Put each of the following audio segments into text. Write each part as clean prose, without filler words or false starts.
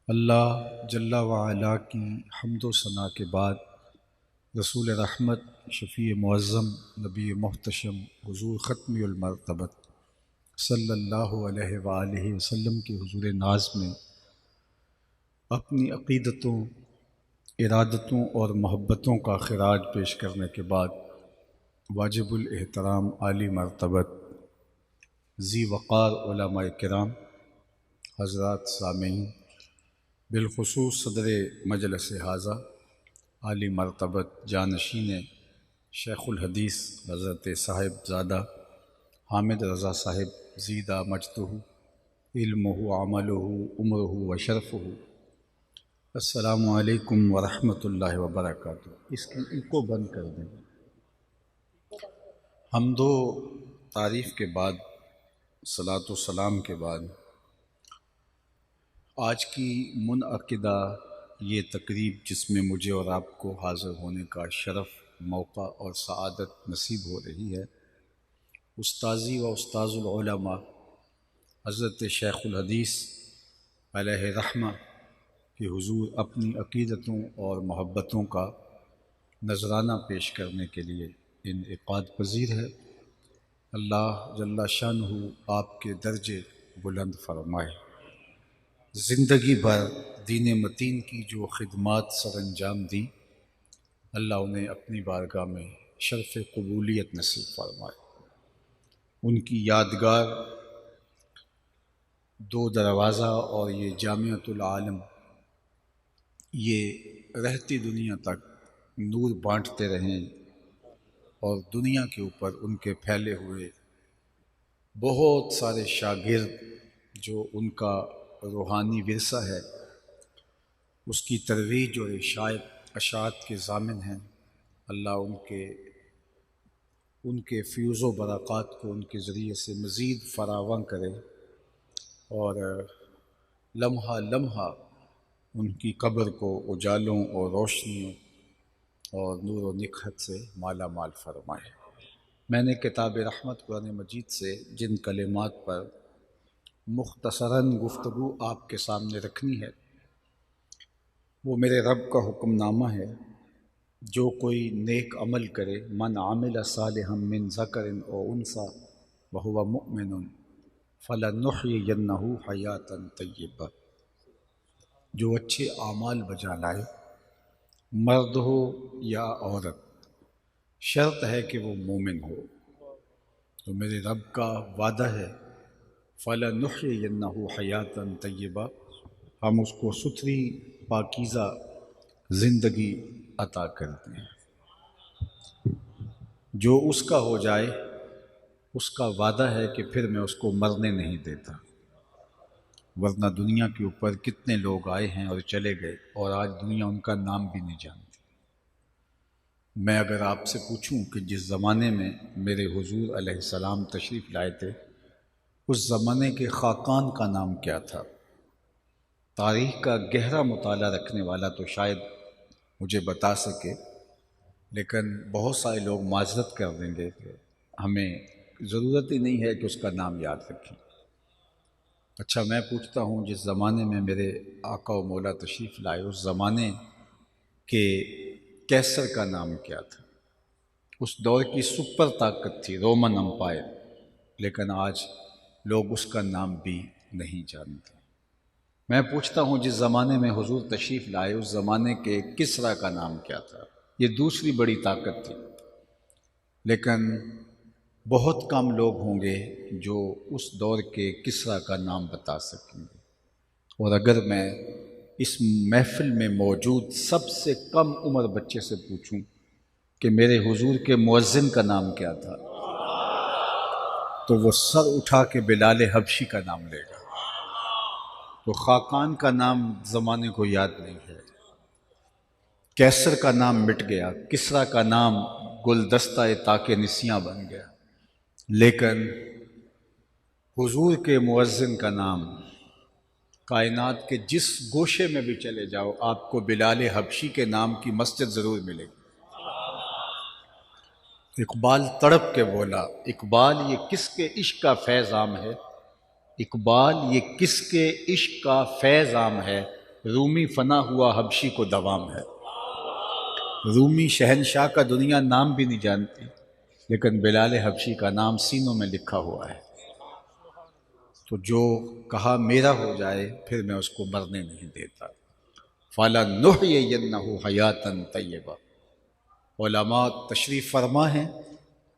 اللہ جل وعلا کی حمد و ثنا کے بعد رسول رحمت، شفیع معظم، نبی محتشم، حضور ختم المرتبت صلی اللہ علیہ وآلہ وسلم کے حضور ناز میں اپنی عقیدتوں، ارادتوں اور محبتوں کا خراج پیش کرنے کے بعد واجب الاحترام عالی مرتبت ذی وقار علماء کرام، حضرات سامعین، بالخصوص صدر مجلس حاضہ عالی مرتبت جانشین شیخ الحدیث حضرت صاحب زادہ حامد رضا صاحب زیدہ مجدہ علمہ عملہ عمرہ و شرفہ، السلام علیکم ورحمۃ اللہ وبرکاتہ۔ اس کی ایکو بند کر دیں۔ حمد و تعریف کے بعد، صلاۃ و سلام کے بعد، آج کی منعقدہ یہ تقریب جس میں مجھے اور آپ کو حاضر ہونے کا شرف، موقع اور سعادت نصیب ہو رہی ہے، استاذی و استاذ العلماء حضرت شیخ الحدیث علیہ رحمہ کہ حضور اپنی عقیدتوں اور محبتوں کا نذرانہ پیش کرنے کے لیے انعقاد پذیر ہے۔ اللہ جل شانہ آپ کے درجے بلند فرمائے۔ زندگی بھر دین متین کی جو خدمات سر انجام دی، اللہ انہیں اپنی بارگاہ میں شرف قبولیت نصیب فرمائے۔ ان کی یادگار دو دروازہ اور یہ جامعۃ العالم یہ رہتی دنیا تک نور بانٹتے رہیں، اور دنیا کے اوپر ان کے پھیلے ہوئے بہت سارے شاگرد جو ان کا روحانی ورثہ ہے، اس کی ترویج اور اشاعت کے ضامن ہیں۔ اللہ ان کے فیوز و برکات کو ان کے ذریعے سے مزید فراوان کرے، اور لمحہ لمحہ ان کی قبر کو اجالوں اور روشنیوں اور نور و نکہت سے مالا مال فرمائے۔ میں نے کتاب رحمت قرآن مجید سے جن کلمات پر مختصراً گفتگو آپ کے سامنے رکھنی ہے، وہ میرے رب کا حکم نامہ ہے۔ جو کوئی نیک عمل کرے، من عمل صالحا من ذکر او انثی وہو مؤمن فلنحیینہ حیاۃ طیبہ، جو اچھے اعمال بجا لائے، مرد ہو یا عورت، شرط ہے کہ وہ مومن ہو۔ تو میرے رب کا وعدہ ہے، فَلَنُحْيِيَنَّهُ حَيَاةً طَيِّبَةً، ہم اس کو ستھری پاکیزہ زندگی عطا کرتے ہیں۔ جو اس کا ہو جائے، اس کا وعدہ ہے کہ پھر میں اس کو مرنے نہیں دیتا۔ ورنہ دنیا کے اوپر کتنے لوگ آئے ہیں اور چلے گئے، اور آج دنیا ان کا نام بھی نہیں جانتی۔ میں اگر آپ سے پوچھوں کہ جس زمانے میں میرے حضور علیہ السلام تشریف لائے تھے، اس زمانے کے خاقان کا نام کیا تھا، تاریخ کا گہرا مطالعہ رکھنے والا تو شاید مجھے بتا سکے، لیکن بہت سارے لوگ معذرت کر دیں گے کہ ہمیں ضرورت ہی نہیں ہے کہ اس کا نام یاد رکھیں۔ اچھا، میں پوچھتا ہوں، جس زمانے میں میرے آقا و مولا تشریف لائے، اس زمانے کے کیسر کا نام کیا تھا؟ اس دور کی سپر طاقت تھی رومن امپائر، لیکن آج لوگ اس کا نام بھی نہیں جانتے۔ میں پوچھتا ہوں، جس زمانے میں حضور تشریف لائے، اس زمانے کے کسریٰ کا نام کیا تھا؟ یہ دوسری بڑی طاقت تھی، لیکن بہت کم لوگ ہوں گے جو اس دور کے کسریٰ کا نام بتا سکیں گے۔ اور اگر میں اس محفل میں موجود سب سے کم عمر بچے سے پوچھوں کہ میرے حضور کے مؤذن کا نام کیا تھا، تو وہ سر اٹھا کے بلال حبشی کا نام لے گا۔ تو خاقان کا نام زمانے کو یاد نہیں ہے، کیسر کا نام مٹ گیا، کسریٰ کا نام گلدستہ تاک نسیاں بن گیا، لیکن حضور کے مؤذن کا نام کائنات کے جس گوشے میں بھی چلے جاؤ، آپ کو بلال حبشی کے نام کی مسجد ضرور ملے گی۔ اقبال تڑپ کے بولا، اقبال یہ کس کے عشق کا فیض عام ہے، اقبال یہ کس کے عشق کا فیض عام ہے، رومی فنا ہوا حبشی کو دوام ہے۔ رومی شہنشاہ کا دنیا نام بھی نہیں جانتی، لیکن بلال حبشی کا نام سینوں میں لکھا ہوا ہے۔ تو جو کہا میرا ہو جائے پھر میں اس کو مرنے نہیں دیتا۔ فَلَنُحْيِيَنَّهُ حَيَاةً طَيِّبَةً۔ علماء تشریف فرما ہیں،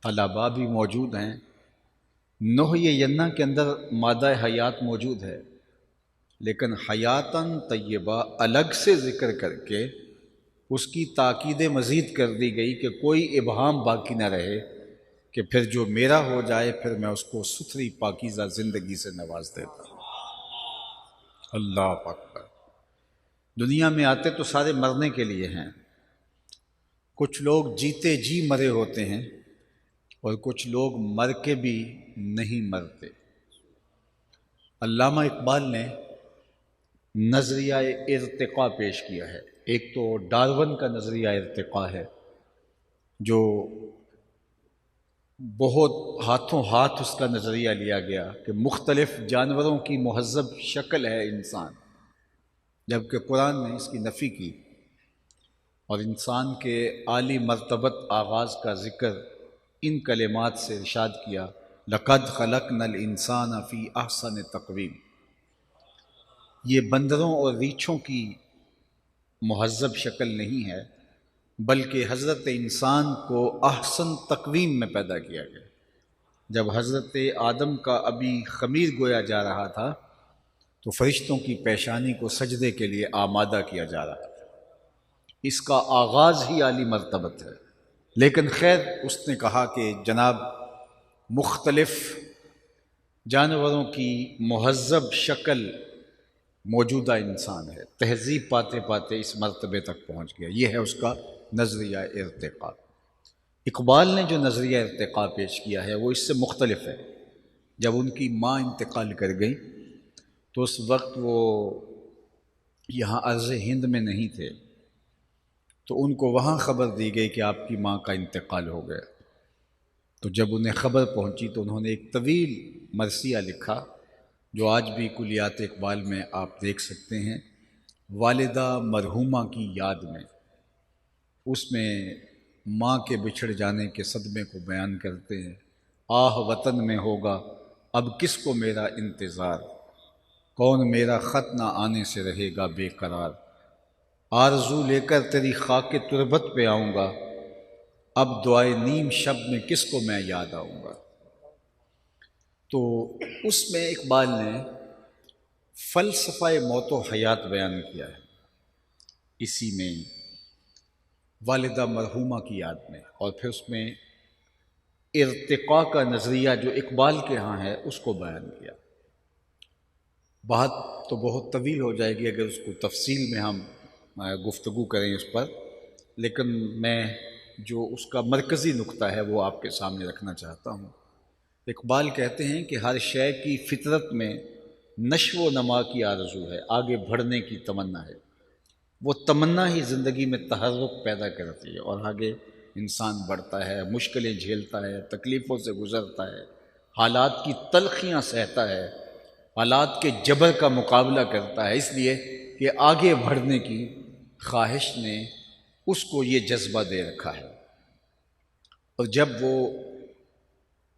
طلباء بھی موجود ہیں۔ نحیینہ کے اندر مادہ حیات موجود ہے، لیکن حیاتاً طیبہ الگ سے ذکر کر کے اس کی تاکید مزید کر دی گئی کہ کوئی ابہام باقی نہ رہے کہ پھر جو میرا ہو جائے پھر میں اس کو ستھری پاکیزہ زندگی سے نواز دیتا ہوں۔ اللہ اکبر۔ دنیا میں آتے تو سارے مرنے کے لیے ہیں، کچھ لوگ جیتے جی مرے ہوتے ہیں اور کچھ لوگ مر کے بھی نہیں مرتے۔ علامہ اقبال نے نظریہ ارتقاء پیش کیا ہے۔ ایک تو ڈارون کا نظریہ ارتقاء ہے، جو بہت ہاتھوں ہاتھ اس کا نظریہ لیا گیا کہ مختلف جانوروں کی مہذب شکل ہے انسان، جبکہ قرآن نے اس کی نفی کی اور انسان کے عالی مرتبت آغاز کا ذکر ان کلمات سے ارشاد کیا، لَقَدْ خَلَقْنَا الْإِنسَانَ فِي أَحْسَنِ تَقْوِيمٍ۔ یہ بندروں اور ریچھوں کی مہذب شکل نہیں ہے، بلکہ حضرت انسان کو احسن تقویم میں پیدا کیا گیا۔ جب حضرت آدم کا ابھی خمیر گویا جا رہا تھا تو فرشتوں کی پیشانی کو سجدے کے لیے آمادہ کیا جا رہا تھا۔ اس کا آغاز ہی عالی مرتبت ہے، لیکن خیر اس نے کہا کہ جناب مختلف جانوروں کی مہذب شکل موجودہ انسان ہے، تہذیب پاتے پاتے اس مرتبے تک پہنچ گیا۔ یہ ہے اس کا نظریہ ارتقاء۔ اقبال نے جو نظریہ ارتقاء پیش کیا ہے وہ اس سے مختلف ہے۔ جب ان کی ماں انتقال کر گئی تو اس وقت وہ یہاں ارض ہند میں نہیں تھے، تو ان کو وہاں خبر دی گئی کہ آپ کی ماں کا انتقال ہو گیا۔ تو جب انہیں خبر پہنچی تو انہوں نے ایک طویل مرثیہ لکھا جو آج بھی کلیات اقبال میں آپ دیکھ سکتے ہیں، والدہ مرحومہ کی یاد میں۔ اس میں ماں کے بچھڑ جانے کے صدمے کو بیان کرتے ہیں۔ آہ وطن میں ہوگا اب کس کو میرا انتظار، کون میرا خط نہ آنے سے رہے گا بے قرار، آرزو لے کر تیری خاک تربت پہ آؤں گا، اب دعائے نیم شب میں کس کو میں یاد آؤں گا۔ تو اس میں اقبال نے فلسفہ موت و حیات بیان کیا ہے، اسی میں والدہ مرحومہ کی یاد میں، اور پھر اس میں ارتقاء کا نظریہ جو اقبال کے ہاں ہے اس کو بیان کیا۔ بات تو بہت طویل ہو جائے گی اگر اس کو تفصیل میں ہم گفتگو کریں اس پر، لیکن میں جو اس کا مرکزی نقطہ ہے وہ آپ کے سامنے رکھنا چاہتا ہوں۔ اقبال کہتے ہیں کہ ہر شے کی فطرت میں نشو و نما کی آرزو ہے، آگے بڑھنے کی تمنا ہے۔ وہ تمنا ہی زندگی میں تحرک پیدا کرتی ہے اور آگے انسان بڑھتا ہے، مشکلیں جھیلتا ہے، تکلیفوں سے گزرتا ہے، حالات کی تلخیاں سہتا ہے، حالات کے جبر کا مقابلہ کرتا ہے، اس لیے کہ آگے بڑھنے کی خواہش نے اس کو یہ جذبہ دے رکھا ہے۔ اور جب وہ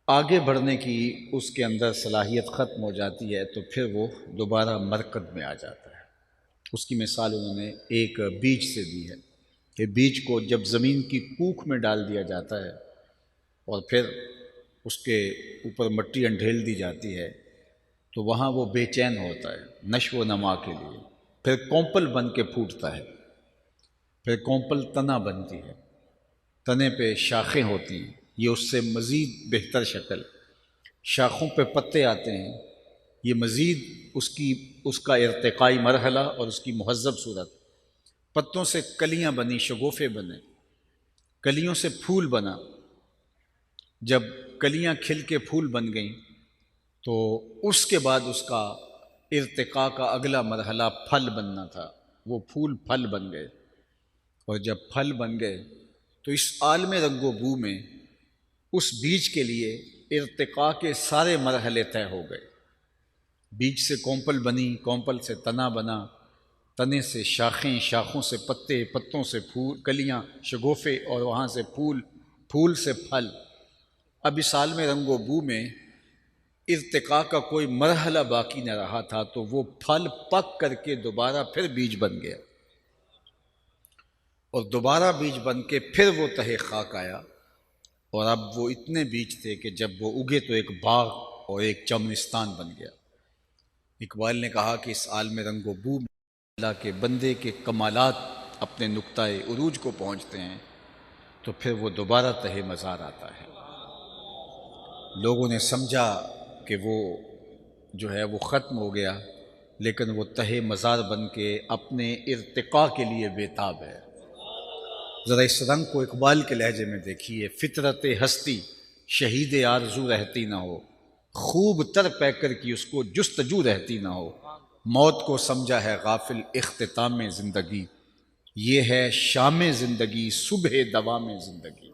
آگے بڑھنے کی اس کے اندر صلاحیت ختم ہو جاتی ہے تو پھر وہ دوبارہ مرکز میں آ جاتا ہے۔ اس کی مثال انہوں نے ایک بیج سے دی ہے کہ بیج کو جب زمین کی کوکھ میں ڈال دیا جاتا ہے اور پھر اس کے اوپر مٹی انڈھیل دی جاتی ہے تو وہاں وہ بے چین ہوتا ہے نشو و نما کے لیے، پھر کونپل بن کے پھوٹتا ہے، پھر کونپل تنا بنتی ہے، تنے پہ شاخیں ہوتی ہیں، یہ اس سے مزید بہتر شکل، شاخوں پہ پتے آتے ہیں، یہ مزید اس کا ارتقائی مرحلہ اور اس کی مہذب صورت۔ پتوں سے کلیاں بنی، شگوفے بنے، کلیوں سے پھول بنا، جب کلیاں کھل کے پھول بن گئیں تو اس کے بعد اس کا ارتقاء کا اگلا مرحلہ پھل بننا تھا، وہ پھول پھل بن گئے، اور جب پھل بن گئے تو اس عالم رنگ و بو میں اس بیج کے لیے ارتقاء کے سارے مرحلے طے ہو گئے۔ بیج سے کونپل بنی، کونپل سے تنا بنا، تنے سے شاخیں، شاخوں سے پتے، پتوں سے پھول، کلیاں، شگوفے، اور وہاں سے پھول، پھول سے پھل۔ اب اس عالم رنگ و بو میں ارتقاء کا کوئی مرحلہ باقی نہ رہا تھا، تو وہ پھل پک کر کے دوبارہ پھر بیج بن گیا، اور دوبارہ بیج بن کے پھر وہ تہہ خاک آیا، اور اب وہ اتنے بیج تھے کہ جب وہ اگے تو ایک باغ اور ایک چمنستان بن گیا۔ اقبال نے کہا کہ اس عالم رنگ و بو میں اللہ کے بندے کے کمالات اپنے نقطۂ عروج کو پہنچتے ہیں تو پھر وہ دوبارہ تہہ مزار آتا ہے۔ لوگوں نے سمجھا کہ وہ جو ہے وہ ختم ہو گیا، لیکن وہ تہہ مزار بن کے اپنے ارتقاء کے لیے بےتاب ہے۔ ذرا اس رنگ کو اقبال کے لہجے میں دیکھیے: فطرت ہستی شہید آرزو رہتی نہ ہو، خوب تر پیکر کی اس کو جستجو رہتی نہ ہو، موت کو سمجھا ہے غافل اختتام زندگی، یہ ہے شام زندگی صبح دوام زندگی۔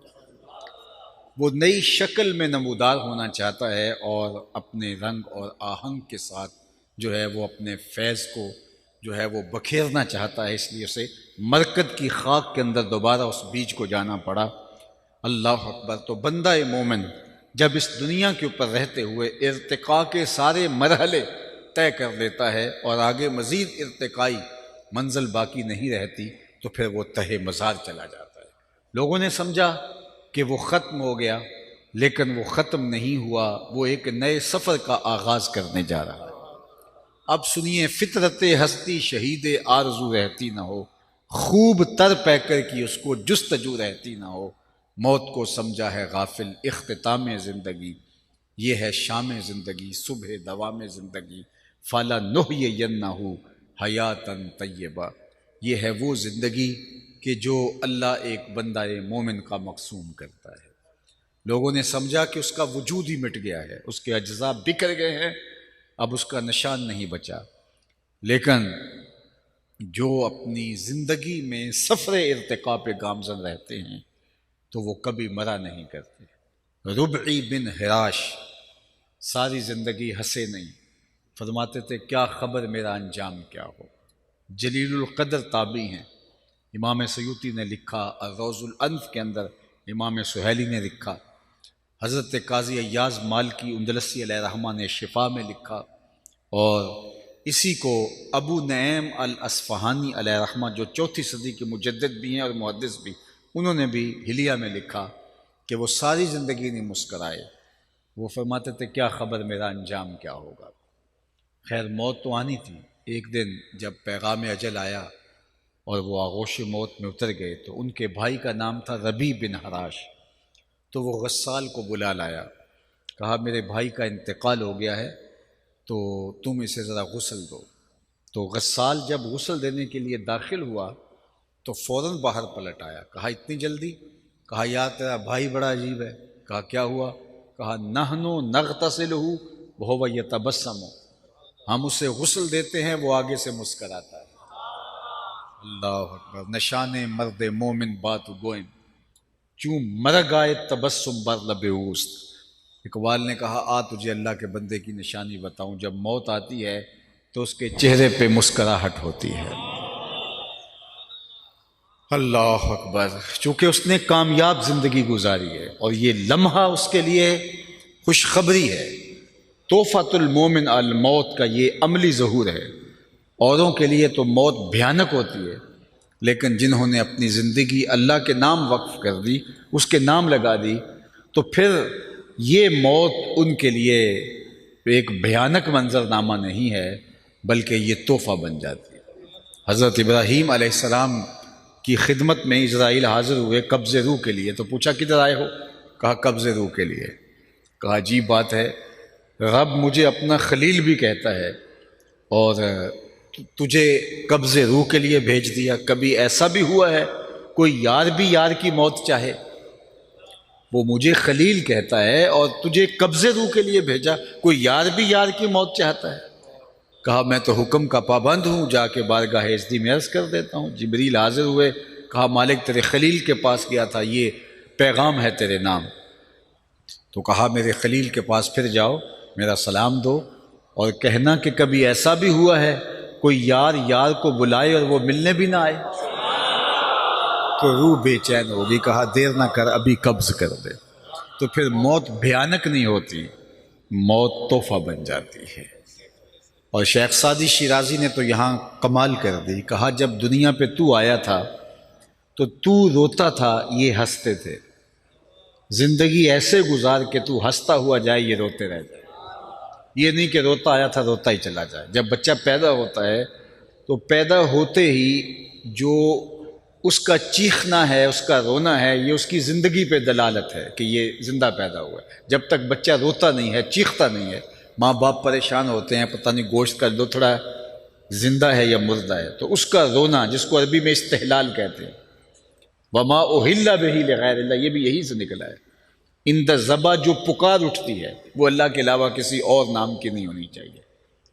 وہ نئی شکل میں نمودار ہونا چاہتا ہے اور اپنے رنگ اور آہنگ کے ساتھ جو ہے وہ اپنے فیض کو جو ہے وہ بکھیرنا چاہتا ہے، اس لیے اسے مرکد کی خاک کے اندر دوبارہ اس بیج کو جانا پڑا۔ اللہ اکبر! تو بندہ مومن جب اس دنیا کے اوپر رہتے ہوئے ارتقاء کے سارے مرحلے طے کر لیتا ہے اور آگے مزید ارتقائی منزل باقی نہیں رہتی، تو پھر وہ تہہ مزار چلا جاتا ہے۔ لوگوں نے سمجھا کہ وہ ختم ہو گیا، لیکن وہ ختم نہیں ہوا، وہ ایک نئے سفر کا آغاز کرنے جا رہا ہے۔ اب سنیے: فطرت ہستی شہید آرزو رہتی نہ ہو، خوب تر پیکر کی اس کو جستجو رہتی نہ ہو، موت کو سمجھا ہے غافل اختتام زندگی، یہ ہے شام زندگی صبح دوام زندگی، فَلَا نُحْيِيَنَّهُ حَيَاتًا طَيِّبَةً، یہ ہے وہ زندگی کہ جو اللہ ایک بندہ مومن کا مقسوم کرتا ہے۔ لوگوں نے سمجھا کہ اس کا وجود ہی مٹ گیا ہے، اس کے اجزاء بکھر گئے ہیں، اب اس کا نشان نہیں بچا، لیکن جو اپنی زندگی میں سفر ارتقاء پہ گامزن رہتے ہیں تو وہ کبھی مرا نہیں کرتے۔ ربعی بن حراش ساری زندگی ہنسے نہیں، فرماتے تھے کیا خبر میرا انجام کیا ہو۔ جلیل القدر تابعی ہیں، امام سیوطی نے لکھا، الروض الانف کے اندر امام سہیلی نے لکھا، حضرت قاضی ایاز مالکی اندلسی علیہ رحمہ نے شفا میں لکھا، اور اسی کو ابو نعیم الاصفہانی علیہ رحمہ جو 4 صدی کے مجدد بھی ہیں اور محدث بھی، انہوں نے بھی حلیہ میں لکھا کہ وہ ساری زندگی نہیں مسکرائے، وہ فرماتے تھے کیا خبر میرا انجام کیا ہوگا۔ خیر موت تو آنی تھی۔ ایک دن جب پیغام اجل آیا اور وہ آغوش موت میں اتر گئے تو ان کے بھائی کا نام تھا ربیع بن حراش، تو وہ غسال کو بلا لایا، کہا میرے بھائی کا انتقال ہو گیا ہے تو تم اسے ذرا غسل دو۔ تو غسال جب غسل دینے کے لیے داخل ہوا تو فوراً باہر پلٹ آیا، کہا اتنی جلدی؟ کہا یار تیرا بھائی بڑا عجیب ہے۔ کہا کیا ہوا؟ کہا نحن نغتسلہ وہو یتبسم، ہم اسے غسل دیتے ہیں وہ آگے سے مسکراتا ہے۔ اللہ اکبر! نشان مرد مومن بات گوئم، چوں مرگ آئے تبسم بر لب اوست۔ اقبال نے کہا آ تجھے اللہ کے بندے کی نشانی بتاؤں، جب موت آتی ہے تو اس کے چہرے پہ مسکراہٹ ہوتی ہے۔ اللہ اکبر! چونکہ اس نے کامیاب زندگی گزاری ہے اور یہ لمحہ اس کے لیے خوشخبری ہے۔ تحفۃ المومن الموت کا یہ عملی ظہور ہے۔ اوروں کے لیے تو موت بھیانک ہوتی ہے، لیکن جنہوں نے اپنی زندگی اللہ کے نام وقف کر دی، اس کے نام لگا دی، تو پھر یہ موت ان کے لیے ایک بھیانک منظرنامہ نہیں ہے بلکہ یہ تحفہ بن جاتی ہے۔ حضرت ابراہیم علیہ السلام کی خدمت میں اسرائیل حاضر ہوئے قبض روح کے لیے، تو پوچھا کدھر آئے ہو؟ کہا قبض روح کے لیے۔ کہا عجیب بات ہے، رب مجھے اپنا خلیل بھی کہتا ہے اور تجھے قبض روح کے لیے بھیج دیا، کبھی ایسا بھی ہوا ہے کوئی یار بھی یار کی موت چاہے؟ وہ مجھے خلیل کہتا ہے اور تجھے قبض روح کے لیے بھیجا، کوئی یار بھی یار کی موت چاہتا ہے؟ کہا میں تو حکم کا پابند ہوں، جا کے بارگاہ عزتی میں عرض کر دیتا ہوں۔ جبریل حاضر ہوئے، کہا مالک تیرے خلیل کے پاس گیا تھا، یہ پیغام ہے تیرے نام۔ تو کہا میرے خلیل کے پاس پھر جاؤ، میرا سلام دو اور کہنا کہ کبھی ایسا بھی ہوا ہے کوئی یار یار کو بلائے اور وہ ملنے بھی نہ آئے تو روح بے چین ہوگی. کہا دیر نہ کر ابھی قبض کر دے. تو پھر موت بھیانک نہیں ہوتی، موت تحفہ بن جاتی ہے. اور شیخ سعدی شیرازی نے تو یہاں کمال کر دی. کہا جب دنیا پہ تو آیا تھا تو تو روتا تھا، یہ ہنستے تھے. زندگی ایسے گزار کہ تو ہنستا ہوا جائے، یہ روتے رہ جائے. یہ نہیں کہ روتا آیا تھا روتا ہی چلا جائے. جب بچہ پیدا ہوتا ہے تو پیدا ہوتے ہی جو اس کا چیخنا ہے، اس کا رونا ہے، یہ اس کی زندگی پہ دلالت ہے کہ یہ زندہ پیدا ہوا ہے. جب تک بچہ روتا نہیں ہے، چیختا نہیں ہے، ماں باپ پریشان ہوتے ہیں، پتہ نہیں گوشت کا لتھڑا زندہ ہے یا مردہ ہے، تو اس کا رونا جس کو عربی میں استحلال کہتے ہیں، وما اہل بہ لغیر اللہ، یہ بھی یہی سے نکلا ہے. اند ذبح جو پکار اٹھتی ہے وہ اللہ کے علاوہ کسی اور نام کی نہیں ہونی چاہیے.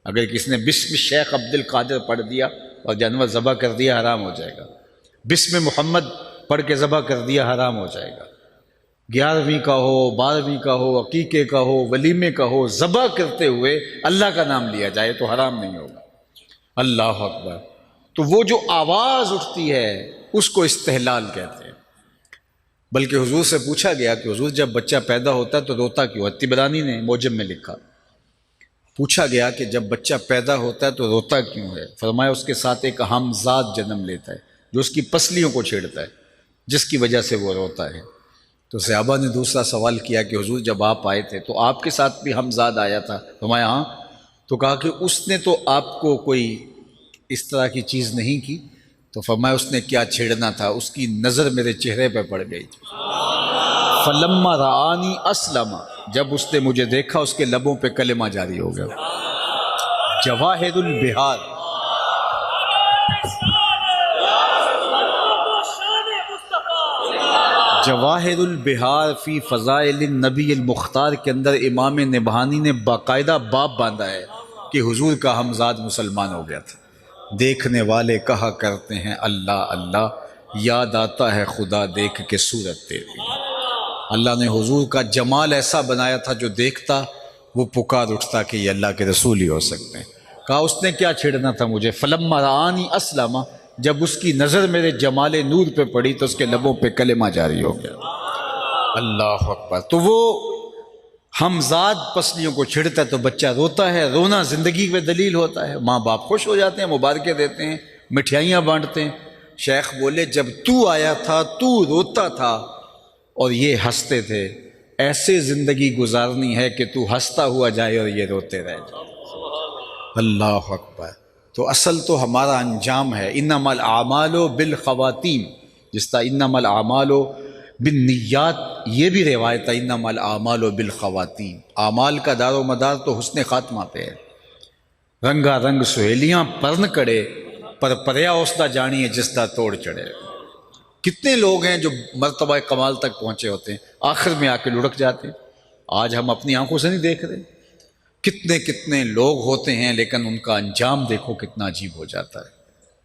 اگر کسی نے بسم شیخ عبد القادر پڑھ دیا اور جانور ذبح کر دیا، حرام ہو جائے گا. بسم محمد پڑھ کے ذبح کر دیا، حرام ہو جائے گا. 11ویں کا ہو، 12ویں کا ہو، عقیقے کا ہو، ولیمے کا ہو، ذبح کرتے ہوئے اللہ کا نام لیا جائے تو حرام نہیں ہوگا. اللہ اکبر. تو وہ جو آواز اٹھتی ہے اس کو استحلال کہتے ہیں. بلکہ حضور سے پوچھا گیا کہ حضور جب بچہ پیدا ہوتا ہے تو روتا کیوں؟ طبرانی نے موجم میں لکھا. پوچھا گیا کہ جب بچہ پیدا ہوتا ہے تو روتا کیوں ہے؟ فرمایا اس کے ساتھ ایک اہم ذات جنم لیتا ہے جو اس کی پسلیوں کو چھیڑتا ہے، جس کی وجہ سے وہ روتا ہے. تو صحابہ نے دوسرا سوال کیا کہ حضور جب آپ آئے تھے تو آپ کے ساتھ بھی ہمزاد آیا تھا؟ فرمایا ہاں. تو کہا کہ اس نے تو آپ کو کوئی اس طرح کی چیز نہیں کی. تو فرمایا اس نے کیا چھیڑنا تھا؟ اس کی نظر میرے چہرے پہ پڑ گئی. فلما رآنی اسلم، جب اس نے مجھے دیکھا اس کے لبوں پہ کلمہ جاری ہو گیا. جواہر البحار، جواہر البحار فی فضائل النبی المختار کے اندر امام نبہانی نے باقاعدہ باب باندھا ہے کہ حضور کا ہمزاد مسلمان ہو گیا تھا. دیکھنے والے کہا کرتے ہیں اللہ اللہ، یاد آتا ہے خدا دیکھ کے صورت تیری. اللہ نے حضور کا جمال ایسا بنایا تھا جو دیکھتا وہ پکار اٹھتا کہ یہ اللہ کے رسول ہی ہو سکتے ہیں. کہا اس نے کیا چھیڑنا تھا مجھے؟ فلما رآنی اسلم، جب اس کی نظر میرے جمال نور پہ پڑی تو اس کے لبوں پہ کلمہ جاری ہو گیا. اللہ اکبر. تو وہ ہمزاد پسلیوں کو چھڑتا ہے تو بچہ روتا ہے. رونا زندگی پہ دلیل ہوتا ہے. ماں باپ خوش ہو جاتے ہیں، مبارکیں دیتے ہیں، مٹھائیاں بانٹتے ہیں. شیخ بولے جب تو آیا تھا تو روتا تھا اور یہ ہنستے تھے. ایسے زندگی گزارنی ہے کہ تو ہنستا ہوا جائے اور یہ روتے رہ جائے. اللہ اکبر. تو اصل تو ہمارا انجام ہے. انما الاعمال بالخواتیم، جس طرح انما الاعمال بالنیات، یہ بھی روایت ہے انما الاعمال بالخواتیم. اعمال کا دار و مدار تو حسن خاتمہ پہ ہے. رنگا رنگ سہیلیاں پرن کڑے، پر پریا اوسدا جانی ہے جس طرح توڑ چڑھے. کتنے لوگ ہیں جو مرتبہ کمال تک پہنچے ہوتے ہیں، آخر میں آ کے لڑک جاتے ہیں. آج ہم اپنی آنکھوں سے نہیں دیکھ رہے. کتنے کتنے لوگ ہوتے ہیں لیکن ان کا انجام دیکھو کتنا عجیب ہو جاتا ہے.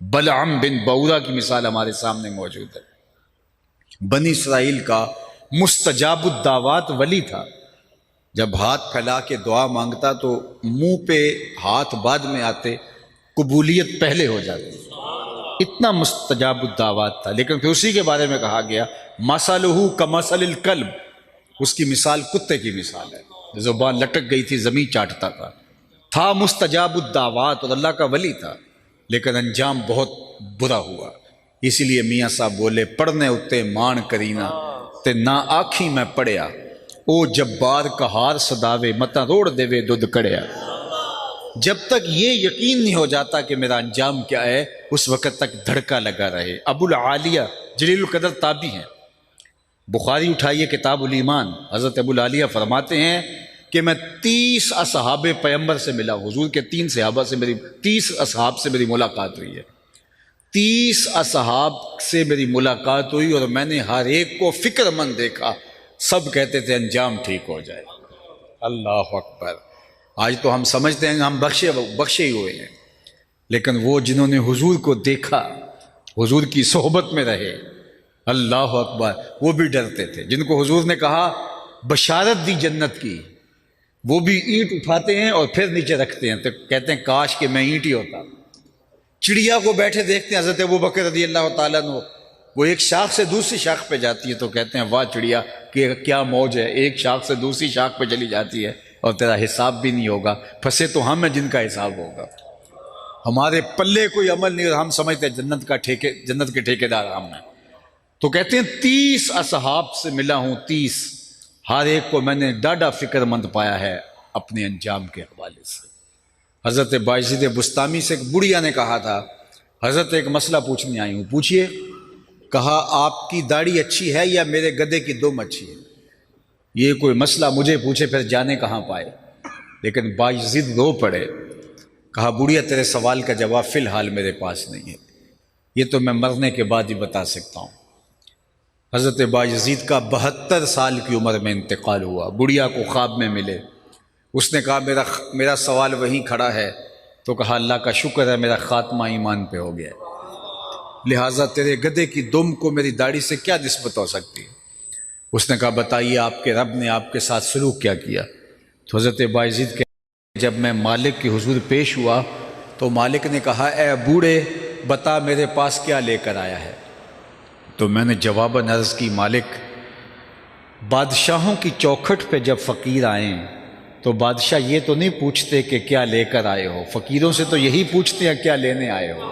بلعم بن بورا کی مثال ہمارے سامنے موجود ہے. بنی اسرائیل کا مستجاب الدعوات ولی تھا. جب ہاتھ پھیلا کے دعا مانگتا تو منہ پہ ہاتھ بعد میں آتے، قبولیت پہلے ہو جاتی. اتنا مستجاب الدعوات تھا. لیکن پھر اسی کے بارے میں کہا گیا مثلہ کمثل الکلب، اس کی مثال کتے کی مثال ہے. زبان لٹک گئی تھی، زمین چاٹتا تھا مستجاب الدعوات اور اللہ کا ولی تھا، لیکن انجام بہت برا ہوا. اسی لیے میاں صاحب بولے پڑھنے اتے مان کرینا تے نہ آکھی میں پڑھیا، او جبار کہار صداوے متا روڑ دے وے دودھ کڑیا. جب تک یہ یقین نہیں ہو جاتا کہ میرا انجام کیا ہے اس وقت تک دھڑکا لگا رہے. ابو العالیہ جلیل القدر تابعی ہیں. بخاری اٹھائیے کتاب الایمان. حضرت ابو العالیہ فرماتے ہیں کہ میں 30 اصحاب پیغمبر سے ملا. حضور کے 30 اصحاب سے میری ملاقات ہوئی ہے. 30 اصحاب سے میری ملاقات ہوئی اور میں نے ہر ایک کو فکر مند دیکھا. سب کہتے تھے انجام ٹھیک ہو جائے. اللہ اکبر. آج تو ہم سمجھتے ہیں ہم بخشے ہی ہوئے ہیں، لیکن وہ جنہوں نے حضور کو دیکھا، حضور کی صحبت میں رہے، اللہ اکبر، وہ بھی ڈرتے تھے. جن کو حضور نے کہا بشارت دی جنت کی، وہ بھی اینٹ اٹھاتے ہیں اور پھر نیچے رکھتے ہیں تو کہتے ہیں کاش کہ میں اینٹ ہی ہوتا. چڑیا کو بیٹھے دیکھتے ہیں حضرت ابوبکر رضی اللہ تعالیٰ عنہ، وہ ایک شاخ سے دوسری شاخ پہ جاتی ہے تو کہتے ہیں واہ چڑیا کہ کیا موج ہے، ایک شاخ سے دوسری شاخ پہ چلی جاتی ہے اور تیرا حساب بھی نہیں ہوگا، پھنسے تو ہم ہیں جن کا حساب ہوگا، ہمارے پلے کوئی عمل نہیں، اور ہم سمجھتے ہیں جنت کے ٹھیکیدار ہم ہیں۔ تو کہتے ہیں 30 اصحاب سے ملا ہوں، 30، ہر ایک کو میں نے ڈاڈا فکر مند پایا ہے اپنے انجام کے حوالے سے۔ حضرت بایزید بستامی سے ایک بڑھیا نے کہا تھا، حضرت ایک مسئلہ پوچھنے آئی ہوں، پوچھئے۔ کہا آپ کی داڑھی اچھی ہے یا میرے گدھے کی دم اچھی ہے؟ یہ کوئی مسئلہ مجھے پوچھے پھر جانے کہاں پائے۔ لیکن بایزید رو پڑے، کہا بڑھیا تیرے سوال کا جواب فی الحال میرے پاس نہیں ہے، یہ تو میں مرنے کے بعد ہی بتا سکتا ہوں۔ حضرت بایزید کا 72 سال کی عمر میں انتقال ہوا، بڑھیا کو خواب میں ملے، اس نے کہا میرا سوال وہیں کھڑا ہے، تو کہا اللہ کا شکر ہے میرا خاتمہ ایمان پہ ہو گیا ہے، لہٰذا تیرے گدھے کی دم کو میری داڑھی سے کیا نسبت ہو سکتی ہے؟ اس نے کہا بتائیے آپ کے رب نے آپ کے ساتھ سلوک کیا کیا؟ تو حضرت بایزید کہ جب میں مالک کے حضور پیش ہوا تو مالک نے کہا اے بوڑھے بتا میرے پاس کیا لے کر آیا ہے؟ تو میں نے جواباً عرض کی مالک بادشاہوں کی چوکھٹ پہ جب فقیر آئیں تو بادشاہ یہ تو نہیں پوچھتے کہ کیا لے کر آئے ہو، فقیروں سے تو یہی پوچھتے ہیں کیا لینے آئے ہو۔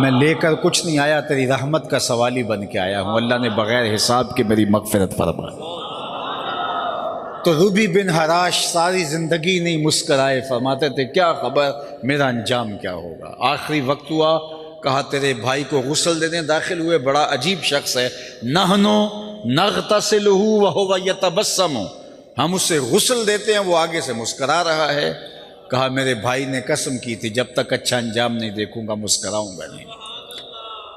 میں لے کر کچھ نہیں آیا، تیری رحمت کا سوالی بن کے آیا ہوں، اللہ نے بغیر حساب کے میری مغفرت فرما۔ تو ربی بن حراش ساری زندگی نہیں مسکرائے، فرماتے تھے کیا خبر میرا انجام کیا ہوگا۔ آخری وقت ہوا، کہا تیرے بھائی کو غسل دینے داخل ہوئے، بڑا عجیب شخص ہے، نحنو نغتسلہ وہو یتبسم، ہم اسے غسل دیتے ہیں وہ آگے سے مسکرا رہا ہے۔ کہا میرے بھائی نے قسم کی تھی جب تک اچھا انجام نہیں دیکھوں گا مسکراؤں گا نہیں۔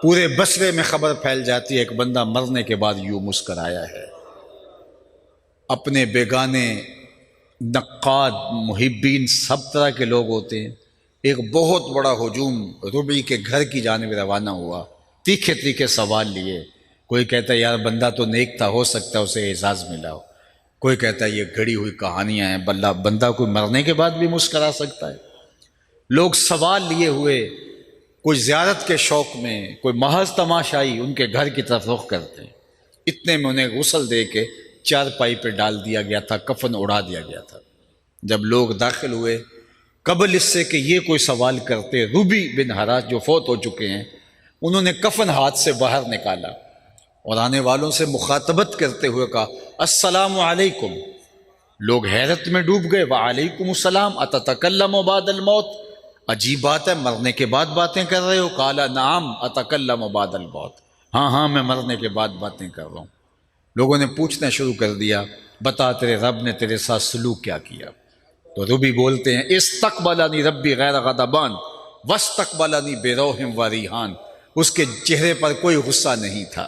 پورے بصرے میں خبر پھیل جاتی ہے ایک بندہ مرنے کے بعد یوں مسکرایا ہے۔ اپنے بیگانے، نقاد، محبین سب طرح کے لوگ ہوتے ہیں۔ ایک بہت بڑا ہجوم ربی کے گھر کی جانب روانہ ہوا، تیکھے تیکھے سوال لیے، کوئی کہتا ہے یار بندہ تو نیک تھا، ہو سکتا ہے اسے اعزاز ملا ہو، کوئی کہتا ہے یہ گھڑی ہوئی کہانیاں ہیں، بندہ کوئی مرنے کے بعد بھی مسکرا سکتا ہے۔ لوگ سوال لیے ہوئے، کوئی زیارت کے شوق میں، کوئی محض تماشائی ان کے گھر کی طرف رخ کرتے ہیں۔ اتنے میں انہیں غسل دے کے چارپائی پہ ڈال دیا گیا تھا، کفن اڑا دیا گیا تھا۔ جب لوگ داخل ہوئے، قبل اس سے کہ یہ کوئی سوال کرتے، ربی بن حراش جو فوت ہو چکے ہیں انہوں نے کفن ہاتھ سے باہر نکالا اور آنے والوں سے مخاطبت کرتے ہوئے کہا السلام علیکم۔ لوگ حیرت میں ڈوب گئے، وعلیکم السلام اتتکلم بعد الموت، عجیب بات ہے مرنے کے بعد باتیں کر رہے ہو؟ قال نعم اتکلم بعد الموت، ہاں میں مرنے کے بعد باتیں کر رہا ہوں۔ لوگوں نے پوچھنا شروع کر دیا بتا تیرے رب نے تیرے ساتھ سلوک کیا کیا؟ تو ربی بولتے ہیں استقبلنی ربی غیر غضبان واستقبلنی بروح و ریحان، اس کے چہرے پر کوئی غصہ نہیں تھا،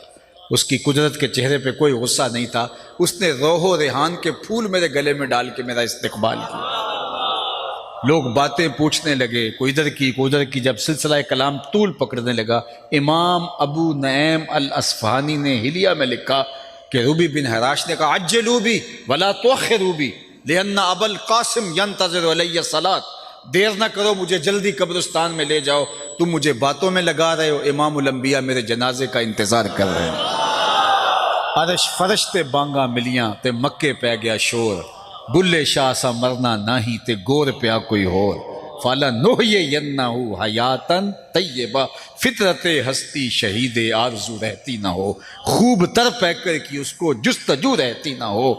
اس کی قدرت کے چہرے پہ کوئی غصہ نہیں تھا، اس نے روح و ریحان کے پھول میرے گلے میں ڈال کے میرا استقبال کیا۔ لوگ باتیں پوچھنے لگے، کوئی ادھر کی کوئی ادھر کی، جب سلسلہ کلام طول پکڑنے لگا امام ابو نعیم الاصفہانی نے حلیہ میں لکھا کہ ربی بن حراش نے کہا عجلوا بی ولا تؤخروا بی لأن ابا القاسم ينتظر علی الصلاۃ، دیر نہ کرو مجھے جلدی قبرستان میں لے جاؤ، تم مجھے باتوں میں لگا رہے ہو، امام الانبیاء میرے جنازے کا انتظار کر رہے ہیں۔ عرش فرش تے بانگا ملیاں تے مکے پہ گیا شور، بلے شاہ سا مرنا ناہی تے گور پیا کوئی ہور، فَلَنُحْيِيَنَّهُ حَيَاتًا طَيِّبَةً، فطرت ہستی شہید آرزو رہتی نہ ہو، خوب تر پہ کر کی اس کو جستجو رہتی نہ ہو۔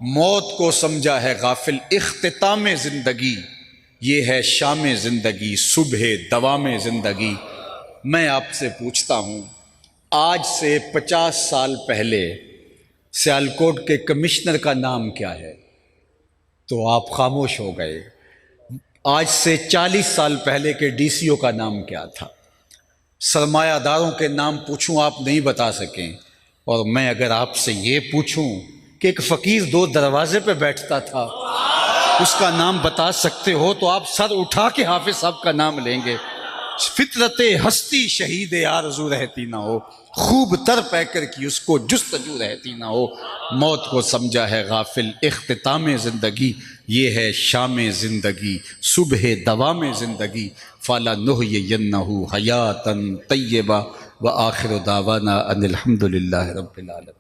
موت کو سمجھا ہے غافل اختتام زندگی، یہ ہے شام زندگی صبح دوام زندگی۔ میں آپ سے پوچھتا ہوں آج سے 50 سال پہلے سیالکوٹ کے کمشنر کا نام کیا ہے؟ تو آپ خاموش ہو گئے۔ آج سے 40 سال پہلے کے ڈی سی او کا نام کیا تھا؟ سرمایہ داروں کے نام پوچھوں آپ نہیں بتا سکیں، اور میں اگر آپ سے یہ پوچھوں کہ ایک فقیر 2 دروازے پہ بیٹھتا تھا اس کا نام بتا سکتے ہو تو آپ سر اٹھا کے حافظ صاحب کا نام لیں گے۔ فطرت ہستی شہید آرزو رہتی نہ ہو، خوب تر پیکر کی اس کو جستجو رہتی نہ ہو۔ موت کو سمجھا ہے غافل اختتام زندگی، یہ ہے شام زندگی صبح دوام زندگی۔ فَلَنُحْيِيَنَّهُ حَيَاةً طَيِّبَةً وَآخِرُ دَعْوَانَا أَنِ الْحَمْدُ لِلَّهِ رَبِّ الْعَالَمِينَ.